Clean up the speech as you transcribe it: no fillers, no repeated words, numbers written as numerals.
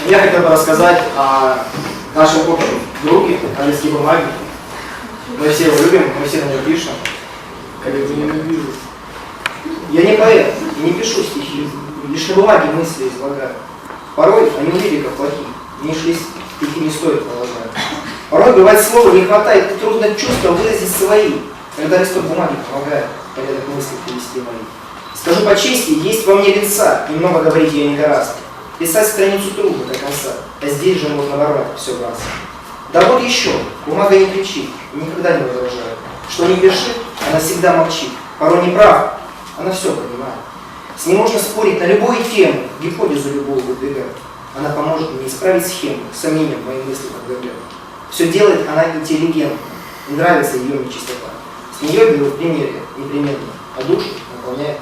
Я хотел бы рассказать о нашем общем друге, о листке бумаги. Мы все его любим, мы все на него пишем. Я его ненавижу. Я не поэт и не пишу стихи, лишь на бумаге мысли излагаю. Порой они у лириков плохие, мне шли стихи не стоит полагать. Порой бывает слова не хватает, и трудно чувства выразить свои, когда листок бумаги помогает порядок мыслей привести мои. Скажу по чести, есть во мне лица, немного говорить я не гораздо. Писать страницу трудно до конца, а здесь же можно ворвать все в раз. Да вот еще, бумага не кричит, никогда не возражает. Что не пиши, она всегда молчит. Порой не прав, она все понимает. С ней можно спорить на любую тему, гипотезу любую выдвигать. Она поможет мне исправить схему, сомнением мои мысли подготовят. Все делает она интеллигентно, нравится ее нечистота. С нее беру примеры непременно, а душу наполняет